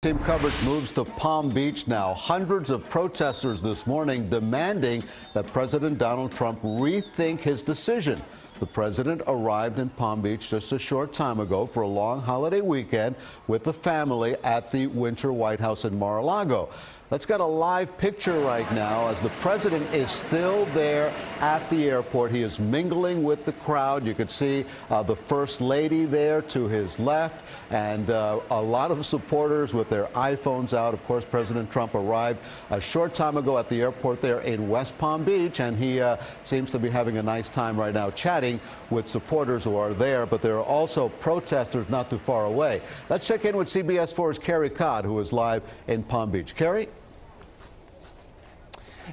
Team coverage moves to Palm Beach now. Hundreds of protesters this morning demanding that President Donald Trump rethink his decision. The president arrived in Palm Beach just a short time ago for a long holiday weekend with the family at the Winter White House in Mar-a-Lago. Let's get a live picture right now as the president is still there at the airport. He is mingling with the crowd. You can see the First Lady there to his left and a lot of supporters with their iPhones out. Of course, President Trump arrived a short time ago at the airport there in West Palm Beach, and he seems to be having a nice time right now chatting with supporters who are there, but there are also protesters not too far away. Let's check in with CBS 4's Carrie Codd, who is live in Palm Beach. Carrie?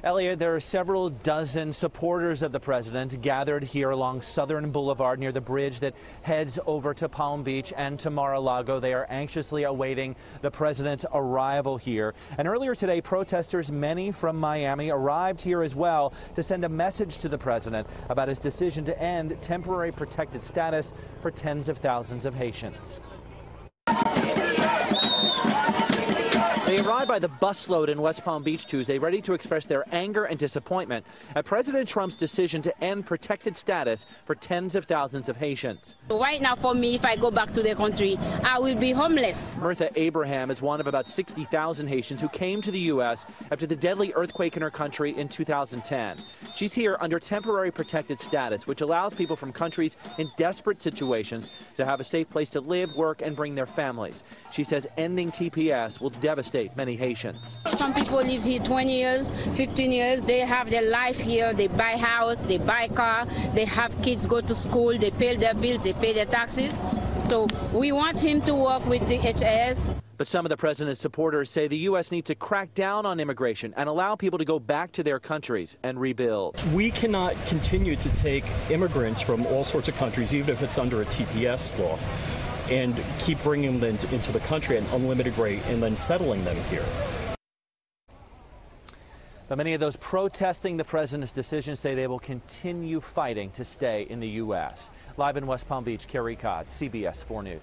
Elliot, there are several dozen supporters of the president gathered here along Southern Boulevard near the bridge that heads over to Palm Beach and to Mar-a-Lago. They are anxiously awaiting the president's arrival here. And earlier today, protesters, many from Miami, arrived here as well to send a message to the president about his decision to end temporary protected status for tens of thousands of Haitians. They arrived by the busload in West Palm Beach Tuesday, ready to express their anger and disappointment at President Trump's decision to end protected status for tens of thousands of Haitians. Right now, for me, if I go back to the country, I will be homeless. Mirtha Abraham is one of about 60,000 Haitians who came to the U.S. after the deadly earthquake in her country in 2010. She's here under temporary protected status, which allows people from countries in desperate situations to have a safe place to live, work, and bring their families. She says ending TPS will devastate many Haitians. Some people live here 20 years, 15 years. They have their life here. They buy house, they buy car, they have kids go to school, they pay their bills, they pay their taxes. So we want him to work with the HS. But some of the president's supporters say the U.S. needs to crack down on immigration and allow people to go back to their countries and rebuild. We cannot continue to take immigrants from all sorts of countries, even if it's under a TPS law, and keep bringing them into the country at an unlimited rate and then settling them here. But many of those protesting the president's decision say they will continue fighting to stay in the U.S. Live in West Palm Beach, Carrie Codd, CBS 4 News.